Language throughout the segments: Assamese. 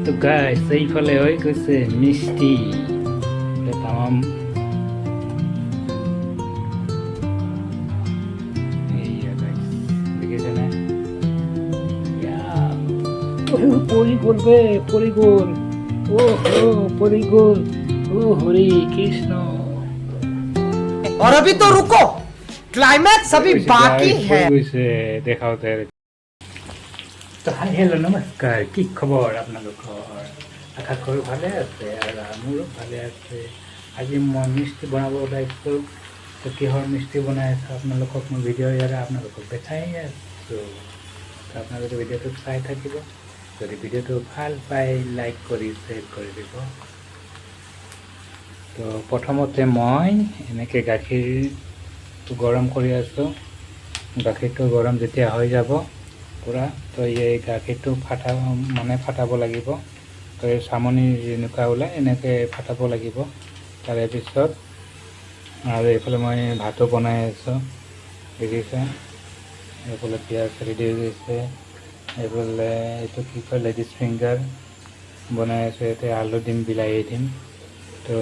তো গাইস এইফালে হয়ে গেছে মিষ্টি তামাম পরিগোল বে পরিগোল ও হো পরিগোল ও হরে কৃষ্ণ और अभी तो रुको क्लाइमैक्स अभी बाकी है দেখাও তো হাই হেল্ল' নমস্কাৰ কি খবৰ আপোনালোকৰ আশা কৰোঁ ভালে আছে আৰু মোৰো ভালে আছে আজি মই মিষ্টি বনাব ওলাইছোঁ তো কিহৰ মিষ্টি বনাই আছোঁ আপোনালোকক মই ভিডিঅ' ইয়াৰে আপোনালোকক দেখাই আছোঁ তো আপোনালোকে ভিডিঅ'টো চাই থাকিব যদি ভিডিঅ'টো ভাল পায় লাইক কৰি শ্বেয়াৰ কৰি দিব তো প্ৰথমতে মই এনেকৈ গাখীৰটো গৰম কৰি আছোঁ গাখীৰটো গৰম যেতিয়া হৈ যাব পুৰা তো এই গাখীৰটো ফাটাব লাগিব তো এই চামনি যেনেকুৱা ওলায় এনেকৈ ফাটাব লাগিব তাৰে পিছত আৰু এইফালে মই ভাতো বনাই আছোঁ দেখিছে এইফালে পিঁয়াজ ৰেডি হৈ গৈছে এইফালে এইটো কি কয় লেডিজ ফিংগাৰ বনাই আছোঁ ইয়াতে আলু দিম বিলাহী দিম তো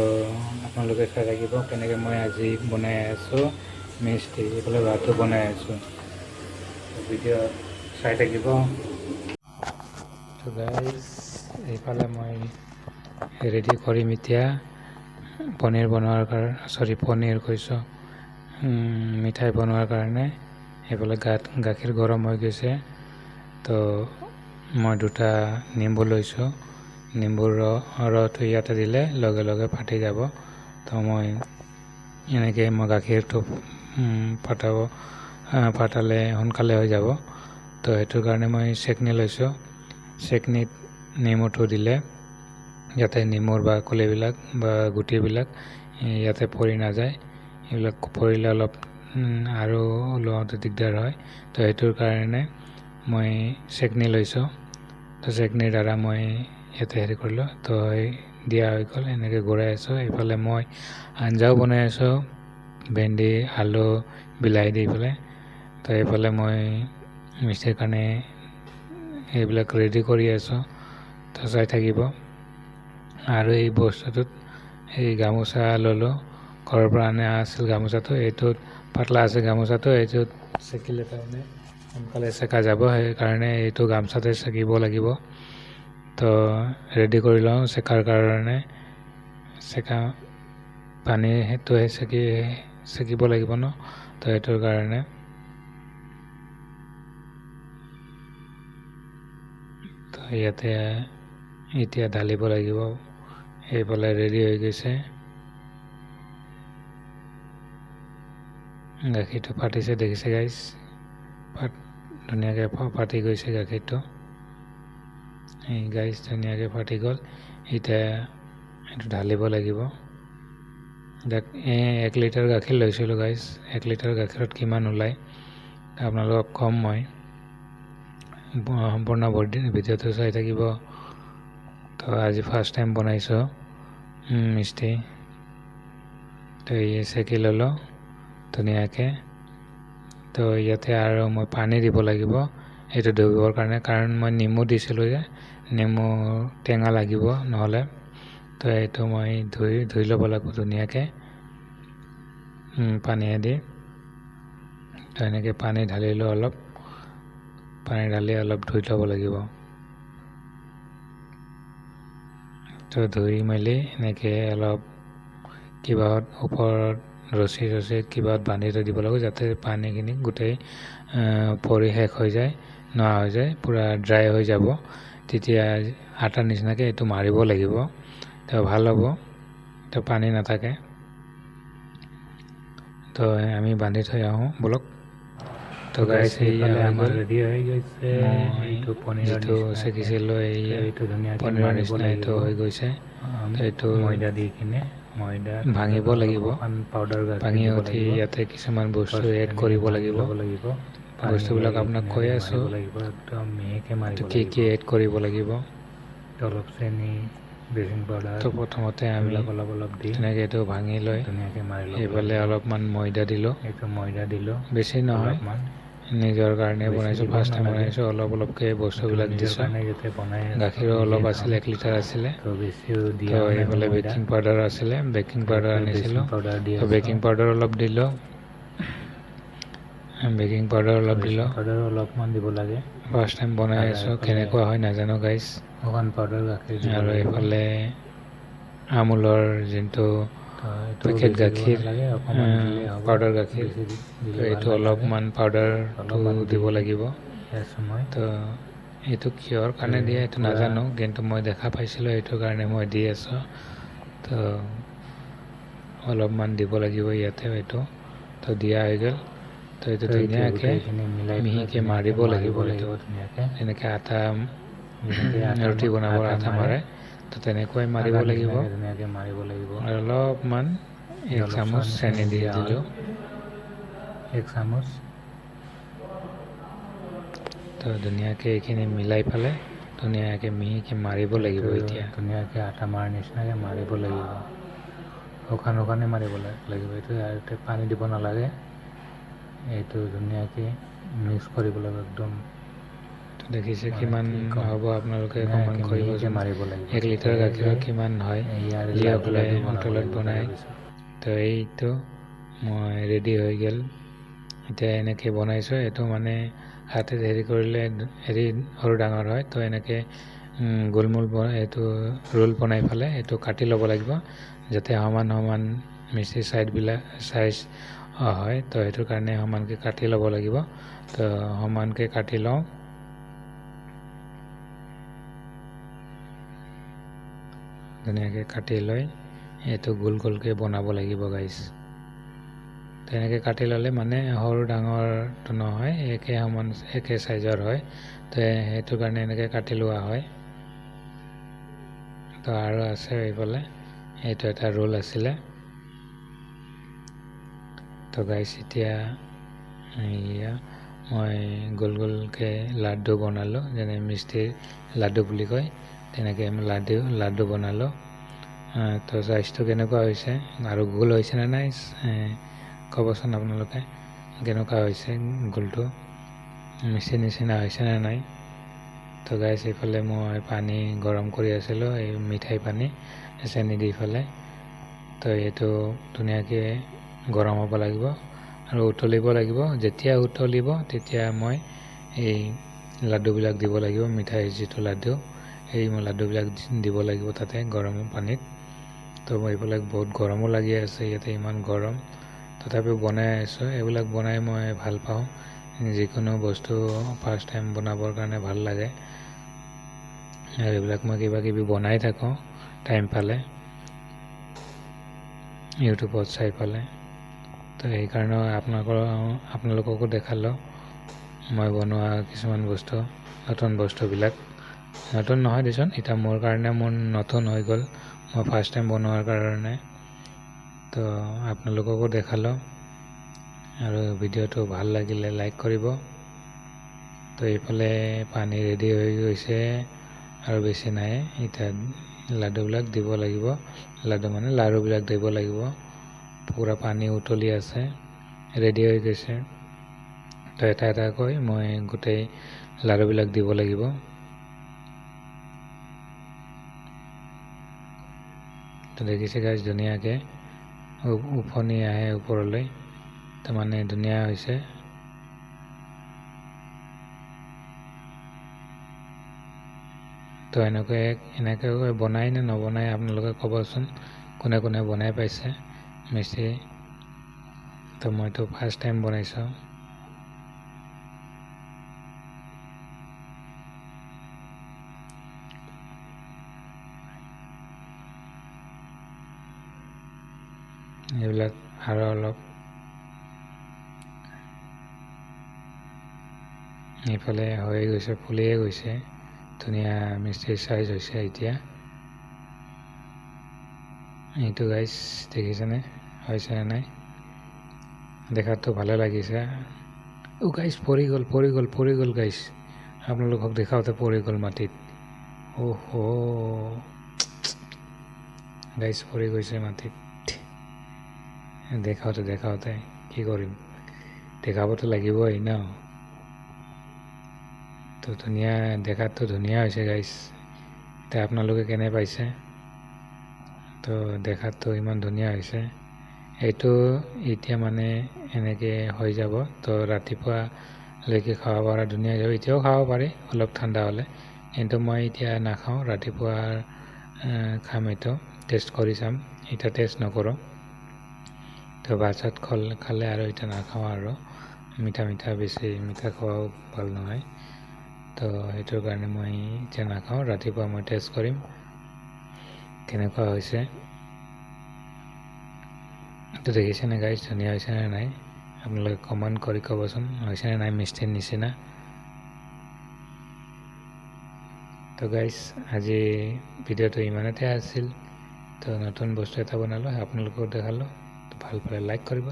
আপোনালোকে চাই থাকিব কেনেকৈ মই আজি বনাই আছোঁ মিষ্টি এইফালে ভাতো বনাই আছোঁ ভিডিঅ' চাই থাকিব তো গাইজ এইফালে মই ৰেডি কৰিম এতিয়া পনীৰ বনোৱাৰ কাৰণে পনীৰ কৈছোঁ মিঠাই বনোৱাৰ কাৰণে এইফালে গাখীৰ গৰম হৈ গৈছে তো মই দুটা নিম্বু লৈছোঁ নিম্বুৰ ৰসটো ইয়াতে দিলে লগে লগে ফাটি যাব তো মই এনেকৈ মই গাখীৰটো ফাটালে সোনকালে হৈ যাব তো সেইটো কাৰণে মই চেকনি লৈছোঁ চেকনিত নেমুটো দিলে যাতে নেমুৰ বাকলিবিলাক বা গুটিবিলাক ইয়াতে পৰি নাযায় এইবিলাক পৰিলে অলপ আৰু ওলোৱাওঁতে দিগদাৰ হয় তো সেইটোৰ কাৰণে মই চেকনি লৈছোঁ তো চেকনিৰ দ্বাৰা মই ইয়াতে হেৰি কৰিলোঁ তো দিয়া হৈ গ'ল এনেকৈ ঘূৰাই আছোঁ এইফালে মই আঞ্জাও বনাই আছোঁ ভেন্দি আলু বিলাহী দি পেলাই তো এইফালে মই মিষ্টিৰ কাৰণে এইবিলাক ৰেডি কৰি আছোঁ তো চাই থাকিব আৰু এই বস্তুটোত এই গামোচা ল'লোঁ ঘৰৰ পৰা অনা আছিল গামোচাটো এইটোত পাতলা আছে গামোচাটো এইটোত চেকিলে তাৰমানে সোনকালে চেকা যাব সেইকাৰণে এইটো গামোচাতে চেকিব লাগিব তো ৰেডি কৰি লওঁ চেকাৰ কাৰণে চেকা পানী সেইটোহে চেকিব লাগিব ন তো সেইটোৰ কাৰণে তো ইয়াতে এতিয়া ঢালিব লাগিব এইফালে ৰেডি হৈ গৈছে গাখীৰটো ফাটিছে দেখিছে গাইজ ধুনীয়াকৈ ফাটি গৈছে গাখীৰটো এই গাইজ ধুনীয়াকৈ ফাটি গ'ল এতিয়া এইটো ঢালিব লাগিব 1 লিটাৰ গাখীৰ লৈছিলোঁ গাইজ 1 লিটাৰ গাখীৰত কিমান ওলায় আপোনালোকক কম মই সম্পূৰ্ণ ভিডিঅ'টো চাই থাকিব তো আজি ফাৰ্ষ্ট টাইম বনাইছোঁ মিষ্টি তো এই চেকি ল'লোঁ ধুনীয়াকৈ তো ইয়াতে আৰু মই পানী দিব লাগিব এইটো ধুবৰ কাৰণে কাৰণ মই নেমু দিছিলোঁ যে নেমু টেঙা লাগিব নহ'লে তো এইটো মই ধুই ল'ব লাগিব ধুনীয়াকৈ পানীয়ে দি তো এনেকৈ পানী ঢালিলোঁ অলপ পানী ঢালি অলপ ধুই ল'ব লাগিব তো ধুই মেলি এনেকৈ অলপ কিবাত ওপৰত ৰছী কিবাত বান্ধি থৈ দিব লাগিব যাতে পানীখিনি গোটেই পৰি শেষ হৈ যায় নোহোৱা হৈ যায় পূৰা ড্ৰাই হৈ যাব তেতিয়া আটাৰ নিচিনাকৈ এইটো মাৰিব লাগিব তো ভাল হ'ব তো পানী নাথাকে তো আমি বান্ধি থৈ আহোঁ বলক তো গাইছ আমাৰ ৰেডি হৈ গৈছে এইটো পনীৰটো চেকিছিলোঁ এইটো ধুনীয়া পনীৰৰ নিচিনা এইটো হৈ গৈছে এইটো ময়দা দি কিনে ময়দা ভাঙিব লাগিব পাউডাৰ ভাঙি উঠি ইয়াতে কিছুমান বস্তু এড কৰিব লাগিব বস্তুবিলাক আপোনাক কৈ আছোঁ একদম মিহিকৈ মাৰিব কি এড কৰিব লাগিব অলপ চেনি বেকিং পাউডাৰ তো প্ৰথমতে আমি অলপ দি ধুনীয়াকৈ এইটো ভাঙি লৈ ধুনীয়াকৈ মাৰি এইফালে অলপমান ময়দা দিলোঁ বেছি নহয় নিজৰ কাৰণে বেছি বনাইছোঁ, দিব ফাৰ্ষ্ট টাইম নালাগে। বনাইছোঁ, অলপ অলপকৈ বস্তুবিলাক নিজৰ দিছোঁ। কাৰণে যাতে বনাই আছোঁ, গাখীৰো নিজে অলপ খাম। আছিলে, 1 লিটাৰ আছিলে। তো বেছিও তো দিয়াও নাই মই এইফালে ময়দা। বেকিং পাউডাৰ আছিলে, বেকিং পাউডাৰ এইফালে আনিছিলোঁ। বেকিং পাউডাৰ দি তো আছোঁ। বেকিং পাউডাৰ অলপ দিলোঁ, বেকিং পাউডাৰ অলপ বেকিং দিলোঁ। পাউডাৰ অলপমান দিব লাগে। ফাৰ্ষ্ট টাইম বনাই আৰু আছোঁ, এইফালে কেনেকুৱা হয় নাজানো গাইছ। শুকান পাউডাৰ গাখীৰ দিব আৰু লাগিব। এইফালে আমুলৰ যোনটো তো এইটো পেকেট বেছি দিব গাখীৰ, নালাগে, অকণমান দিলেই হ'ব। পাউডাৰ গাখীৰ, বেছি তো দিলে ভাল এইটো নালাগে। অলপমান পাউডাৰটো অলপমান দিব লাগিব। আছোঁ মই। তো এইটো কিহৰ কাৰণে দিয়ে এইটো পূৰা নাজানো, কিন্তু মই দেখা পাইছিলোঁ, এইটো কাৰণে মই দি আছোঁ। তো অলপমান দিব লাগিব ইয়াতে, এইটো তো দিয়া হৈ গ'ল। তো এইটো তো এতিয়া ধুনীয়াকৈ গোটেইখিনি মিলাই পেলাই মিহিকৈ ধুনীয়াকৈ মাৰিব লাগিব এইটো, ধুনীয়াকৈ। যেনেকৈ আটা যেনেকৈ ৰুটি বনাবৰ আটা মাৰে, তো তেনেকুৱাই মাৰিব আটাৰ লাগিব। নিচিনাকৈ ধুনীয়াকৈ মাৰিব লাগিব। আৰু অলপমান 1 চামুচ চেনি দি দিয়া হ'ল। দিলোঁ। 1 চামুচ। তো ধুনীয়াকৈ এইখিনি মিলাই পেলাই ধুনীয়াকৈ মিহিকৈ মাৰিব লাগিব এইটো এতিয়া। ধুনীয়াকৈ আটা মাৰ নিচিনাকৈ মাৰিব লাগিব। শুকান শুকানে মাৰিব লাগিব। এইটো ইয়াতে পানী দিব নালাগে। এইটো ধুনীয়াকৈ মিক্স কৰিব লাগিব একদম। তো দেখিছে মানে কিমান কি ক'ম, হ'ব, আপোনালোকে কমেণ্ট ধুনীয়াকৈ মিহিকৈ কৰিবচোন। মাৰিব লাগিব। 1 লিটাৰ তেতিয়াহে যে গাখীৰত কিমান হয়, ইয়াৰ লাডু লিয়াই লাডু বনাব হোটেলত লাগিব বনাই। তাৰপিছত। তো এইটো মই ৰেডি হৈ গ'ল। এতিয়া এনেকৈ বনাইছোঁ, এইটো মানে হাতে হেৰি কৰিলে হেৰি সৰু ডাঙৰ হয়। তো এনেকৈ গোলমোল এইটো ৰোল বনাই পেলাই এইটো কাটি ল'ব লাগিব, যাতে সমান সমান মিস্ত্ৰী চাইজ হয়। তো সেইটো কাৰণে সমানকৈ কাটি ল'ব লাগিব। তো সমানকৈ কাটি লওঁ। ধুনীয়াকৈ কাটি লৈ এইটো গোল গোলকৈ বনাব লাগিব গাইছ। তেনেকৈ কাটি ল'লে মানে সৰু ডাঙৰটো নহয়, একে চাইজৰ হয়। তো সেইটো কাৰণে এনেকৈ কাটি লোৱা হয়। তো আৰু আছে এইফালে, এইটো এটা ৰোল আছিলে। তো গাইছ এতিয়া এয়া মই গোল গোলকৈ লাড্ডু বনালোঁ, যেনে মিস্ত্ৰীৰ লাড্ডু বুলি কয়, তেনেকৈ আমি লাড্ডু বনালোঁ। তো চাইজটো কেনেকুৱা হৈছে আৰু গোল হৈছেনে নাই ক'বচোন আপোনালোকে, কেনেকুৱা হৈছে গোলটো, মিস্ত্ৰীৰ নিচিনা হৈছেনে নাই। তো গাইছ এইফালে মই পানী গৰম কৰি আছিলোঁ, এই মিঠাই পানী চেনি দি পেলাই। তো এইটো ধুনীয়াকৈ গৰম হ'ব লাগিব আৰু উতলিব লাগিব। যেতিয়া উতলিব তেতিয়া মই এই লাড্ডুবিলাক দিব লাগিব, মিঠাই যিটো লাড্ডু, এই লাড্ডুবিলাক দিব লাগিব তাতে গৰম পানীত। তো এইবিলাক বহুত গৰমো লাগি আছে, ইয়াতে ইমান গৰম, তথাপিও বনাই আছোঁ। এইবিলাক বনাই মই ভাল পাওঁ, যিকোনো বস্তু ফাৰ্ষ্ট টাইম বনাবৰ কাৰণে ভাল লাগে। আৰু এইবিলাক মই কিবা কিবি বনাই থাকোঁ টাইম পালে, ইউটিউবত চাই পেলাই। তো সেইকাৰণে আপোনালোককো দেখালোঁ মই বনোৱা কিছুমান বস্তু, নতুন বস্তুবিলাক। নতুন নহয় দেচোন, এতিয়া মোৰ কাৰণে নতুন হৈ গ'ল, মই ফাৰ্ষ্ট টাইম বনোৱাৰ কাৰণে। তো আপোনালোককো দেখালোঁ, আৰু ভিডিঅ'টো ভাল লাগিলে লাইক কৰিব। তো এইফালে পানী ৰেডি হৈ গৈছে আৰু বেছি নাই। এতিয়া লাড্ডুবিলাক দিব লাগিব, লাড়ুবিলাক দিব লাগিব। পূৰা পানী উতলি আছে, ৰেডি হৈ গৈছে। তো এটা এটাকৈ মই গোটেই লাড়ুবিলাক দিব লাগিব। তো দেখিছে গাইছ, ধুনীয়াকৈ উফনি আহে ওপৰলৈ, তাৰমানে ধুনীয়া হৈছে। তো এনেকৈ বনাই নে নবনাই আপোনালোকে ক'বচোন, কোনে কোনে বনাই পাইছে মিস্ত্ৰী। তো মইতো ফাৰ্ষ্ট টাইম বনাইছোঁ। এইবিলাক আৰু অলপ এইফালে হৈ গৈছে, ফুলিয়ে গৈছে, ধুনীয়া মিস্ত্ৰীৰ চাইজ হৈছে এতিয়া। এইটো গাইছ দেখিছেনে হৈছেনে নাই, দেখাততো ভালে লাগিছে। গাইছ পৰি গ'ল গাইছ, আপোনালোকক দেখাওঁতে পৰি গ'ল মাটিত। গাইছ পৰি গৈছে মাটিত। দেখাওঁতে কি কৰিম, দেখাবতো লাগিবই ন। তো ধুনীয়া, দেখাততো ধুনীয়া হৈছে গাইছ। এতিয়া আপোনালোকে কেনে পাইছে? তো দেখাততো ইমান ধুনীয়া হৈছে। এইটো এতিয়া মানে এনেকৈ হৈ যাব। তো ৰাতিপুৱালৈকে খাব পৰা ধুনীয়া হৈ যাব। এতিয়াও খাব পাৰি অলপ ঠাণ্ডা হ'লে, কিন্তু মই এতিয়া নাখাওঁ। ৰাতিপুৱা খাম, এইটো টেষ্ট কৰি চাম। এতিয়া টেষ্ট নকৰোঁ। তো ভাত চাত খালে আৰু এতিয়া নাখাওঁ আৰু মিঠা বেছি মিঠা খোৱাও ভাল নহয়। তো সেইটোৰ কাৰণে মই এতিয়া নাখাওঁ। ৰাতিপুৱা মই টেষ্ট কৰিম কেনেকুৱা হৈছে। তো দেখিছেনে গাইজ, ধুনীয়া হৈছেনে নাই? আপোনালোকে কমেণ্ট কৰি ক'বচোন, হৈছেনে নাই মিষ্টিৰ নিচিনা। তো গাইজ, আজি ভিডিঅ'টো ইমানতে আছিল। তো নতুন বস্তু এটা বনালোঁ, আপোনালোকক দেখালোঁ। তো ভাল পালে লাইক কৰিব।